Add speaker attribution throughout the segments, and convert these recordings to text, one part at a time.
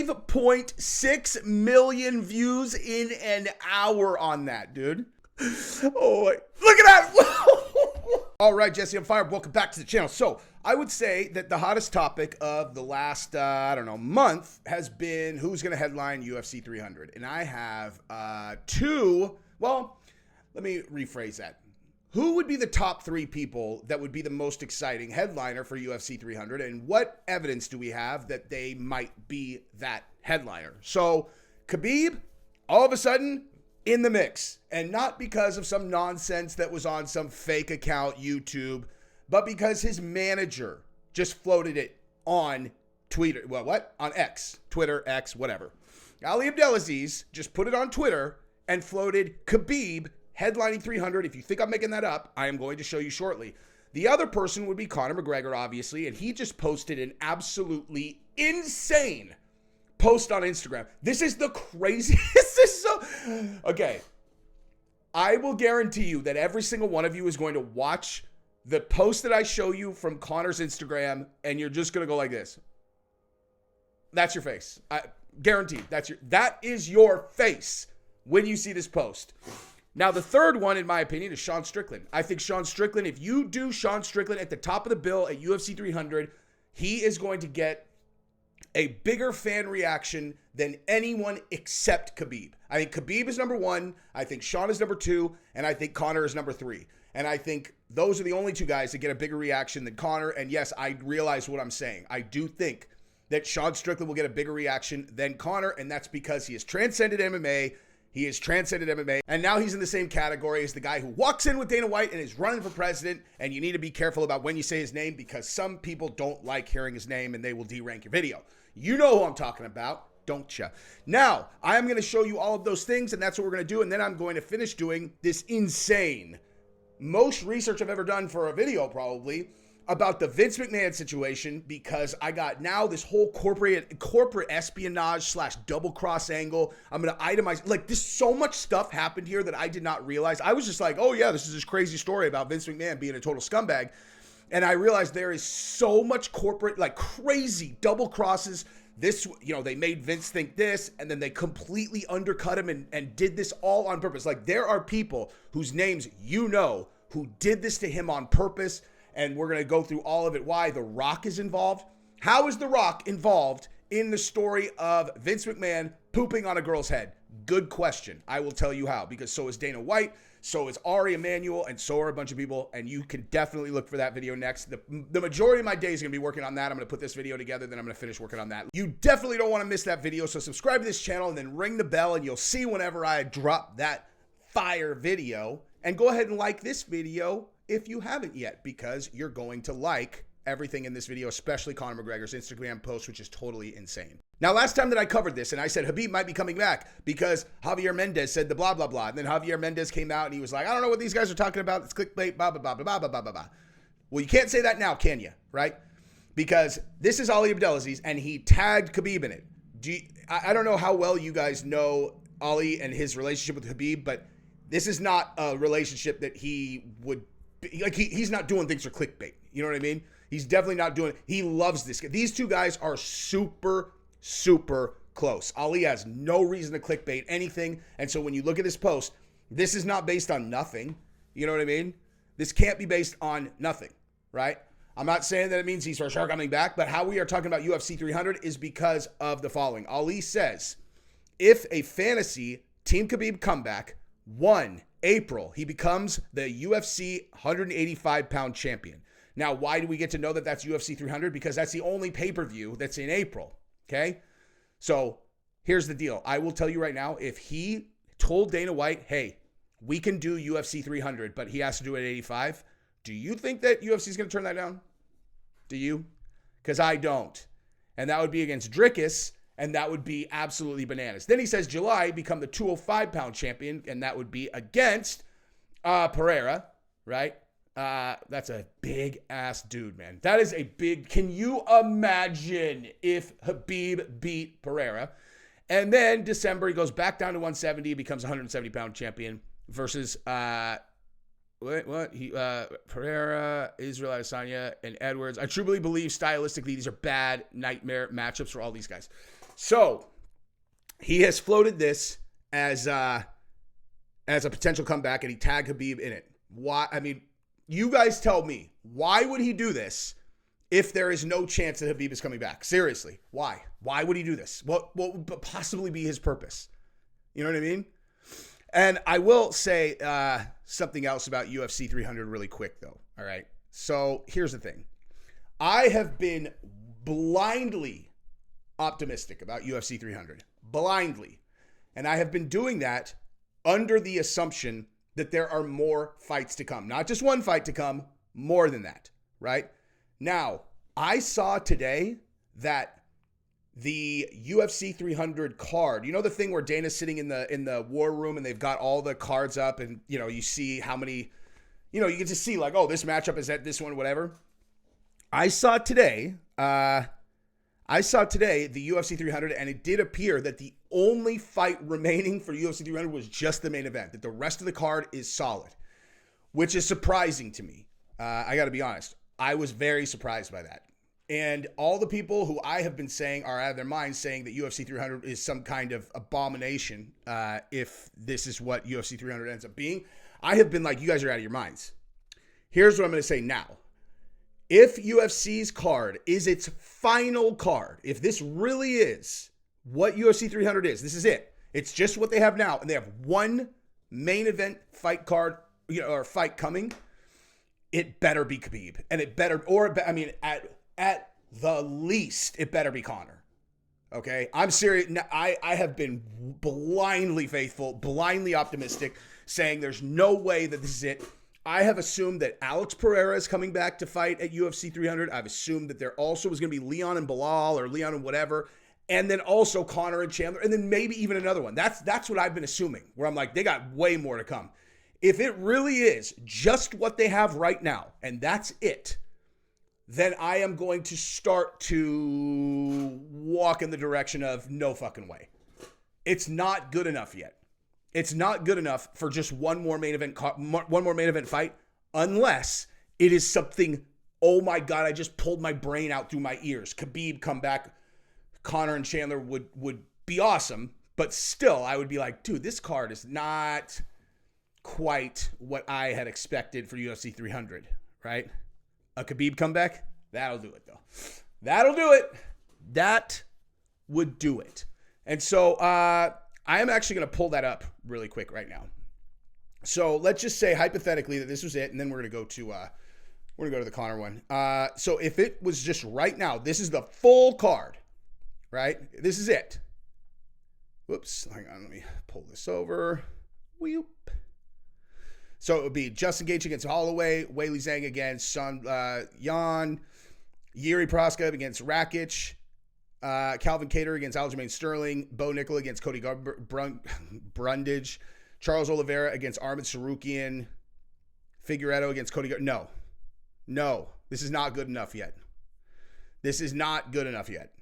Speaker 1: 5.6 million views in an hour on that, dude. Oh, wait. Look at that. All right, Jesse, I'm fired. Welcome back to the channel. So I would say that the hottest topic of the last, month has been who's going to headline UFC 300. And I have let me rephrase that. Who would be the top three people that would be the most exciting headliner for UFC 300? And what evidence do we have that they might be that headliner? So Khabib, all of a sudden, in the mix. And not because of some nonsense that was on some fake account, YouTube, but because his manager just floated it on Twitter. Well, what? On X. Twitter, X, whatever. Ali Abdelaziz just put it on Twitter and floated Khabib headlining 300. If you think I'm making that up, I am going to show you shortly. The other person would be Conor McGregor, obviously, and he just posted an absolutely insane post on Instagram. This is the craziest. This is so... Okay. I will guarantee you that every single one of you is going to watch the post that I show you from Conor's Instagram, and you're just going to go like this. That's your face. I guaranteed. That is your face when you see this post. Now, the third one, in my opinion, is Sean Strickland. I think Sean Strickland, if you do Sean Strickland at the top of the bill at UFC 300, he is going to get a bigger fan reaction than anyone except Khabib. I think Khabib is number one. I think Sean is number two. And I think Conor is number three. And I think those are the only two guys that get a bigger reaction than Conor. And yes, I realize what I'm saying. I do think that Sean Strickland will get a bigger reaction than Conor. And that's because he has transcended MMA. He has transcended MMA, and now he's in the same category as the guy who walks in with Dana White and is running for president, and you need to be careful about when you say his name because some people don't like hearing his name and they will derank your video. You know who I'm talking about, don't you? Now, I am going to show you all of those things, and that's what we're going to do, and then I'm going to finish doing this insane, most research I've ever done for a video probably, about the Vince McMahon situation because I got now this whole corporate espionage / double cross angle. I'm going to itemize. Like, there's so much stuff happened here that I did not realize. I was just like, oh yeah, this is this crazy story about Vince McMahon being a total scumbag. And I realized there is so much corporate, like crazy double crosses. This, they made Vince think this, and then they completely undercut him and did this all on purpose. Like, there are people whose names who did this to him on purpose. And we're going to go through all of it. Why The Rock is involved. How is The Rock involved in the story of Vince McMahon pooping on a girl's head? Good question. I will tell you how. Because so is Dana White, so is Ari Emanuel, and so are a bunch of people. And you can definitely look for that video next. The majority of my day is going to be working on that. I'm going to put this video together, then I'm going to finish working on that. You definitely don't want to miss that video. So subscribe to this channel and then ring the bell, and you'll see whenever I drop that fire video. And go ahead and like this video if you haven't yet, because you're going to like everything in this video, especially Conor McGregor's Instagram post, which is totally insane. Now, last time that I covered this, and I said Khabib might be coming back because Javier Mendez said the blah, blah, blah. And then Javier Mendez came out and he was like, I don't know what these guys are talking about. It's clickbait, blah, blah, blah, blah, blah, blah, blah, blah. Well, you can't say that now, can you? Right? Because this is Ali Abdelaziz, and he tagged Khabib in it. I don't know how well you guys know Ali and his relationship with Khabib, but this is not a relationship that he would... Like, he's not doing things for clickbait. You know what I mean? He's definitely not doing it. He loves this guy. These two guys are super, super close. Ali has no reason to clickbait anything. And so when you look at this post, this is not based on nothing. You know what I mean? This can't be based on nothing, right? I'm not saying that it means he's for sure coming back, but how we are talking about UFC 300 is because of the following. Ali says, if a fantasy Team Khabib comeback, 1 April, he becomes the UFC 185-pound champion. Now, why do we get to know that that's UFC 300? Because that's the only pay-per-view that's in April, okay? So here's the deal. I will tell you right now, if he told Dana White, hey, we can do UFC 300, but he has to do it at 85, do you think that UFC is going to turn that down? Do you? Because I don't. And that would be against Dricus, and that would be absolutely bananas. Then he says July, become the 205-pound champion, and that would be against Pereira, right? That's a big-ass dude, man. That is a big... Can you imagine if Khabib beat Pereira? And then December, he goes back down to 170, becomes a 170-pound champion versus... Pereira, Israel Adesanya, and Edwards. I truly believe stylistically these are bad nightmare matchups for all these guys. So he has floated this as a potential comeback, and he tagged Khabib in it. Why? I mean, you guys tell me, why would he do this if there is no chance that Khabib is coming back? Seriously, why? Why would he do this? What would possibly be his purpose? You know what I mean? And I will say something else about UFC 300 really quick, though. All right. So here's the thing. I have been blindly optimistic about UFC 300. Blindly. And I have been doing that under the assumption that there are more fights to come. Not just one fight to come, more than that, right? Now, I saw today that the UFC 300 card, you know the thing where Dana's sitting in the war room and they've got all the cards up and, you know, you see how many, you know, you get to see like, oh, this matchup is at this one, whatever. I saw today the UFC 300, and it did appear that the only fight remaining for UFC 300 was just the main event, that the rest of the card is solid, which is surprising to me. I got to be honest. I was very surprised by that. And all the people who I have been saying are out of their minds saying that UFC 300 is some kind of abomination if this is what UFC 300 ends up being. I have been like, you guys are out of your minds. Here's what I'm going to say now. If UFC's card is its final card, if this really is what UFC 300 is, this is it. It's just what they have now, and they have one main event fight card, you know, or fight coming. It better be Khabib, and it better, or I mean, at the least, it better be Conor. Okay, I'm serious. I have been blindly faithful, blindly optimistic, saying there's no way that this is it. I have assumed that Alex Pereira is coming back to fight at UFC 300. I've assumed that there also was going to be Leon and Bilal or Leon and whatever. And then also Conor and Chandler. And then maybe even another one. That's what I've been assuming. Where I'm like, they got way more to come. If it really is just what they have right now, and that's it, then I am going to start to walk in the direction of no fucking way. It's not good enough yet. It's not good enough for just one more main event fight, unless it is something, oh my God, I just pulled my brain out through my ears. Khabib come back, Conor and Chandler would be awesome, but still I would be like, dude, this card is not quite what I had expected for UFC 300, right? A Khabib comeback, that'll do it though. That'll do it. That would do it. And so, I am actually going to pull that up really quick right now. So let's just say hypothetically that this was it, and then we're going to go to the Conor one. So if it was just right now, this is the full card, right? This is it. Whoops, hang on, let me pull this over. Whoop. So it would be Justin Gaethje against Holloway, Weili Zhang against Sun Yan, Yuri Proskov against Rakic, Calvin Kattar against Aljamain Sterling, Bo Nickel against Cody Brundage, Charles Oliveira against Armin Sarukian, Figueiredo against Cody. No, this is not good enough yet. This is not good enough yet.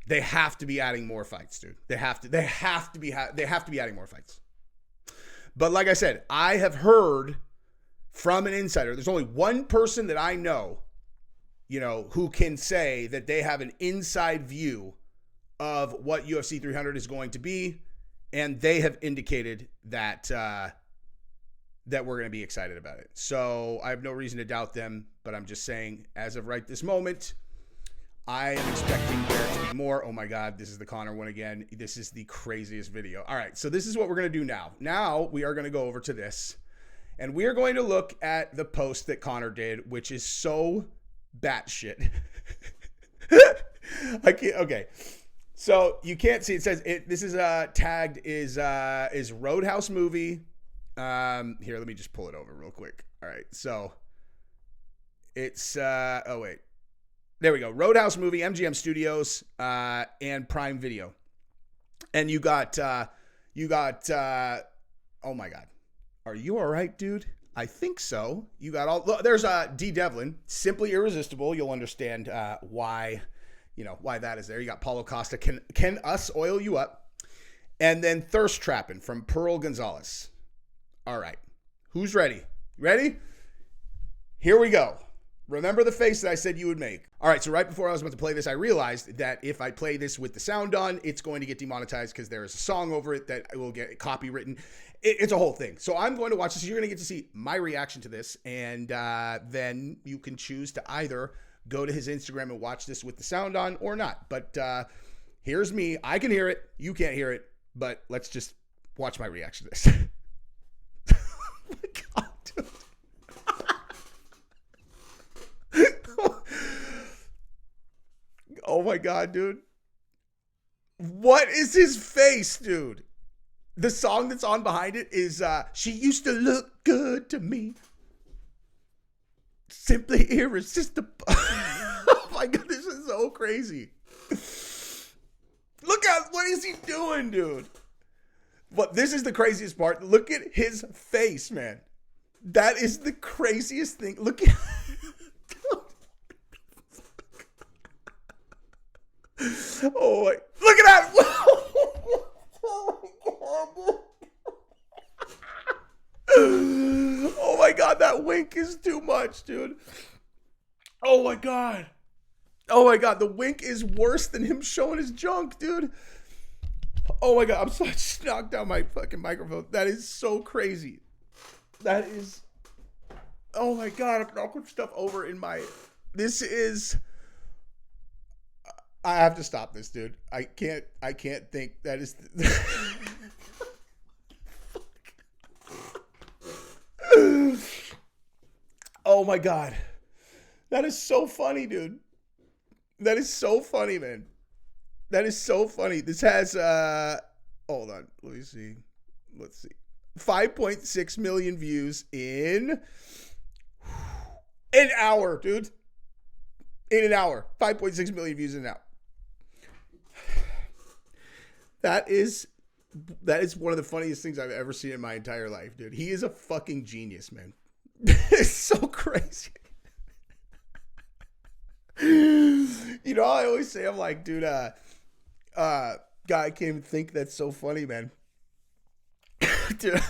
Speaker 1: They have to be adding more fights, dude. They have to be adding more fights. But like I said, I have heard from an insider. There's only one person that I know, you know, who can say that they have an inside view of what UFC 300 is going to be, and they have indicated that that we're going to be excited about it. So I have no reason to doubt them, but I'm just saying, as of right this moment, I am expecting there to be more. Oh my God, this is the Conor one again. This is the craziest video. All right, so this is what we're going to do now. Now we are going to go over to this, and we are going to look at the post that Conor did, which is so batshit. Okay. So you can't see. It says this is tagged is Roadhouse movie. Here, let me just pull it over real quick. All right, so it's oh wait, there we go. Roadhouse movie, MGM Studios, and Prime Video. And you got oh my God, are you all right, dude? I think so. You got all. There's D Devlin, Simply Irresistible. You'll understand why that is there. You got Paulo Costa, Can Us Oil You Up, and then Thirst Trapping from Pearl Gonzalez. All right, who's ready? Ready? Here we go. Remember the face that I said you would make. All right, so right before I was about to play this, I realized that if I play this with the sound on, it's going to get demonetized because there is a song over it that will get copywritten. It's a whole thing. So I'm going to watch this. You're going to get to see my reaction to this, and then you can choose to either go to his Instagram and watch this with the sound on or not. But here's me. I can hear it. You can't hear it. But let's just watch my reaction to this. Oh my God, dude. Oh my God, dude. What is his face, dude? The song that's on behind it is She Used to Look Good to Me. Simply irresistible. Oh my God, this is so crazy. Look at, what is he doing, dude? But this is the craziest part. Look at his face, man. That is the craziest thing. Look at oh my, look at that. Oh my God, that wink is too much, dude. Oh my God. Oh my God, the wink is worse than him showing his junk, dude. Oh my God, I'm so, I just knocked down my fucking microphone. That is so crazy. That is, oh my God, I'm knocking stuff over in my, this is, I have to stop this, dude. I can't think. That is oh my God. That is so funny, dude. That is so funny, man. That is so funny. This has hold on. Let me see. Let's see. 5.6 million views in an hour, dude. In an hour. 5.6 million views in an hour. That is one of the funniest things I've ever seen in my entire life, dude. He is a fucking genius, man. It's so crazy. You know, I always say, I'm like, dude, God, I can't even think that's so funny, man. Dude,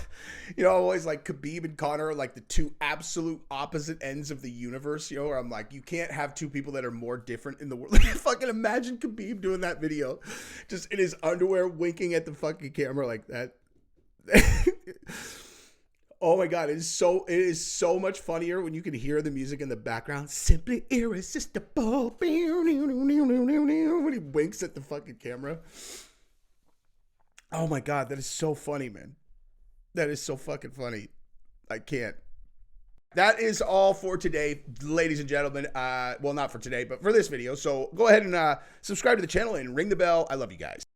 Speaker 1: you know, I'm always like Khabib and Conor are like the two absolute opposite ends of the universe, you know, where I'm like, you can't have two people that are more different in the world. Like, fucking imagine Khabib doing that video just in his underwear winking at the fucking camera like that. Oh my God, it is so much funnier when you can hear the music in the background. Simply irresistible. When he winks at the fucking camera. Oh my God, that is so funny, man. That is so fucking funny. I can't. That is all for today, ladies and gentlemen. Well, not for today, but for this video. So go ahead and subscribe to the channel and ring the bell. I love you guys.